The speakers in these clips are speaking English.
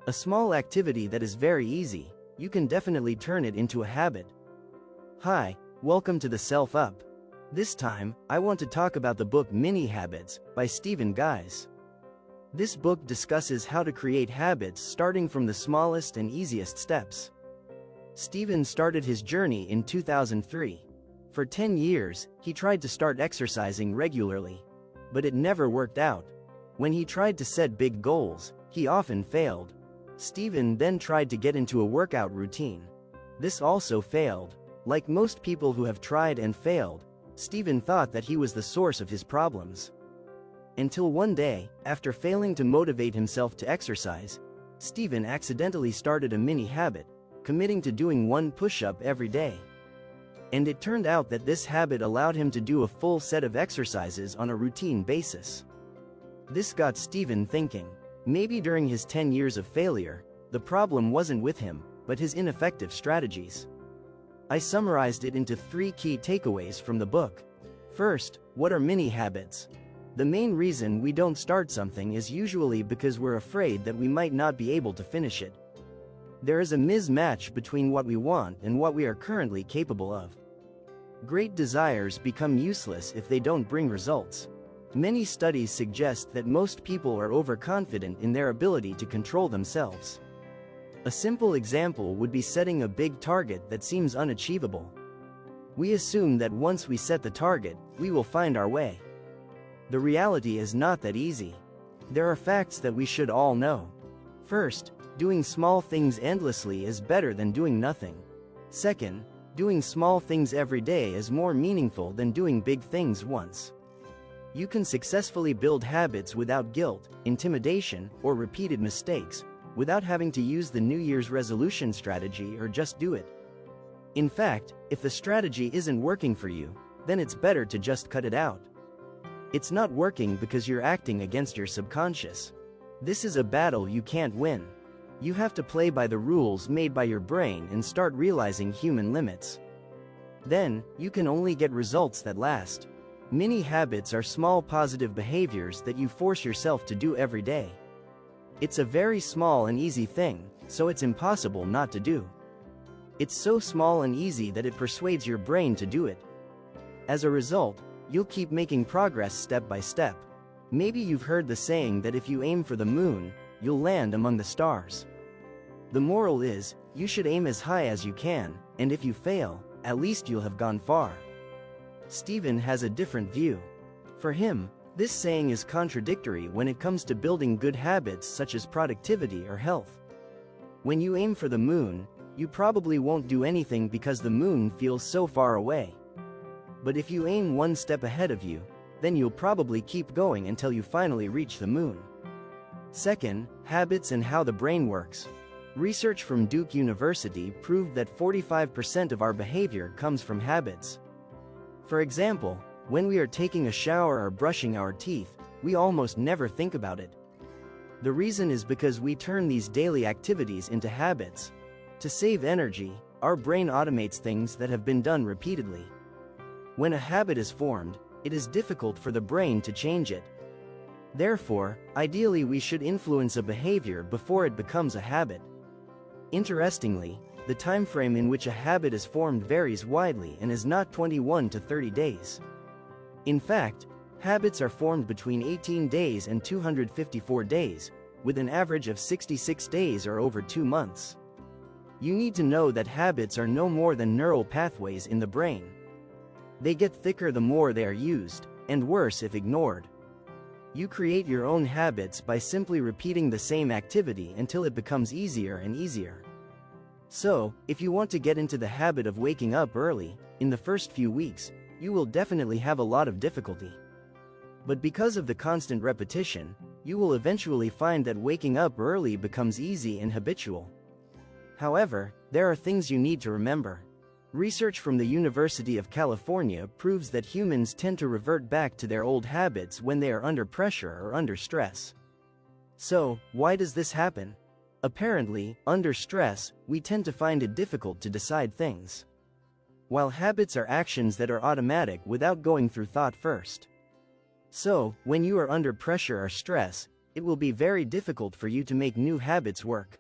A small activity that is very easy, you can definitely turn it into a habit. Hi, welcome to the Self-Up. This time, I want to talk about the book Mini Habits by Stephen Guise. This book discusses how to create habits starting from the smallest and easiest steps. Stephen started his journey in 2003. For 10 years, he tried to start exercising regularly. But it never worked out. When he tried to set big goals, he often failed. Stephen then tried to get into a workout routine. This also failed. Like most people who have tried and failed, Stephen thought that he was the source of his problems. Until one day, after failing to motivate himself to exercise, Stephen accidentally started a mini habit, committing to doing one push-up every day. And it turned out that this habit allowed him to do a full set of exercises on a routine basis. This got Stephen thinking. Maybe during his 10 years of failure, the problem wasn't with him, but his ineffective strategies. I summarized it into 3 key takeaways from the book. First, what are mini habits? The main reason we don't start something is usually because we're afraid that we might not be able to finish it. There is a mismatch between what we want and what we are currently capable of. Great desires become useless if they don't bring results. Many studies suggest that most people are overconfident in their ability to control themselves. A simple example would be setting a big target that seems unachievable. We assume that once we set the target, we will find our way. The reality is not that easy. There are facts that we should all know. First, doing small things endlessly is better than doing nothing. Second, doing small things every day is more meaningful than doing big things once. You can successfully build habits without guilt, intimidation, or repeated mistakes, without having to use the New Year's resolution strategy or just do it. In fact, if the strategy isn't working for you, then it's better to just cut it out. It's not working because you're acting against your subconscious. This is a battle you can't win. You have to play by the rules made by your brain and start realizing human limits. Then, you can only get results that last. Mini habits are small positive behaviors that you force yourself to do every day. It's a very small and easy thing, so it's impossible not to do. It's so small and easy that it persuades your brain to do it. As a result, you'll keep making progress step by step. Maybe you've heard the saying that if you aim for the moon, you'll land among the stars. The moral is, you should aim as high as you can, and if you fail, at least you'll have gone far. Stephen has a different view. For him, this saying is contradictory when it comes to building good habits such as productivity or health. When you aim for the moon, you probably won't do anything because the moon feels so far away. But if you aim one step ahead of you, then you'll probably keep going until you finally reach the moon. Second, habits and how the brain works. Research from Duke University proved that 45% of our behavior comes from habits. For example, when we are taking a shower or brushing our teeth, we almost never think about it. The reason is because we turn these daily activities into habits. To save energy, our brain automates things that have been done repeatedly. When a habit is formed, it is difficult for the brain to change it. Therefore, ideally we should influence a behavior before it becomes a habit. Interestingly, the time frame in which a habit is formed varies widely and is not 21 to 30 days. In fact, habits are formed between 18 days and 254 days, with an average of 66 days or over 2 months. You need to know that habits are no more than neural pathways in the brain. They get thicker the more they are used, and worse if ignored. You create your own habits by simply repeating the same activity until it becomes easier and easier. So, if you want to get into the habit of waking up early, in the first few weeks, you will definitely have a lot of difficulty. But because of the constant repetition, you will eventually find that waking up early becomes easy and habitual. However, there are things you need to remember. Research from the University of California proves that humans tend to revert back to their old habits when they are under pressure or under stress. So, why does this happen? Apparently, under stress, we tend to find it difficult to decide things. While habits are actions that are automatic without going through thought first. So, when you are under pressure or stress, it will be very difficult for you to make new habits work.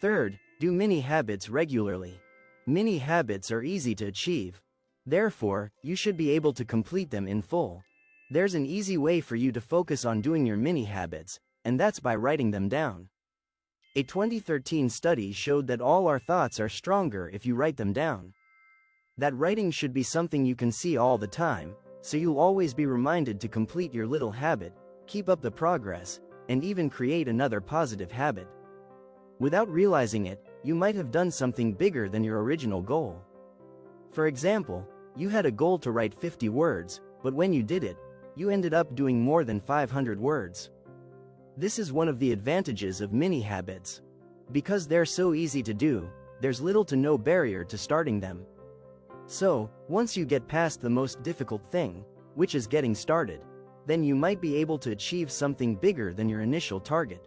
Third, do mini habits regularly. Mini habits are easy to achieve. Therefore, you should be able to complete them in full. There's an easy way for you to focus on doing your mini habits, and that's by writing them down. A 2013 study showed that all our thoughts are stronger if you write them down. That writing should be something you can see all the time, so you'll always be reminded to complete your little habit, keep up the progress, and even create another positive habit. Without realizing it, you might have done something bigger than your original goal. For example, you had a goal to write 50 words, but when you did it, you ended up doing more than 500 words. This is one of the advantages of mini habits. Because they're so easy to do, there's little to no barrier to starting them. So, once you get past the most difficult thing, which is getting started, then you might be able to achieve something bigger than your initial target.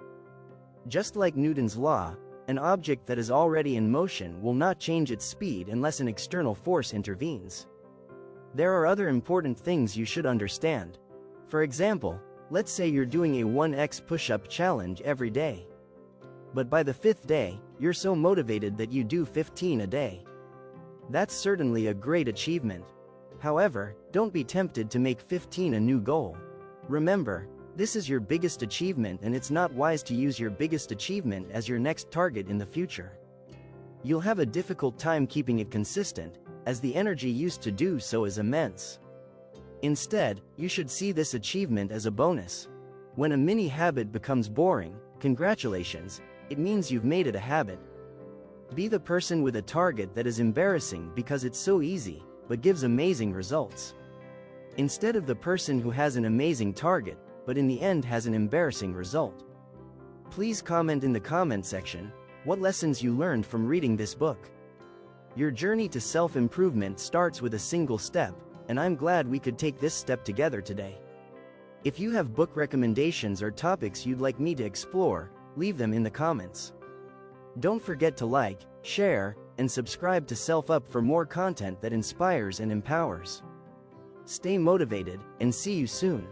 Just like Newton's law, an object that is already in motion will not change its speed unless an external force intervenes. There are other important things you should understand. For example, let's say you're doing a 1x push-up challenge every day. But by the 5th day, you're so motivated that you do 15 a day. That's certainly a great achievement. However, don't be tempted to make 15 a new goal. Remember, this is your biggest achievement, and it's not wise to use your biggest achievement as your next target in the future. You'll have a difficult time keeping it consistent, as the energy used to do so is immense. Instead, you should see this achievement as a bonus. When a mini habit becomes boring, congratulations, it means you've made it a habit. Be the person with a target that is embarrassing because it's so easy, but gives amazing results. Instead of the person who has an amazing target, but in the end has an embarrassing result. Please comment in the comment section what lessons you learned from reading this book. Your journey to self-improvement starts with a single step, and I'm glad we could take this step together today. If you have book recommendations or topics you'd like me to explore, leave them in the comments. Don't forget to like, share, and subscribe to Self Up for more content that inspires and empowers. Stay motivated, and see you soon.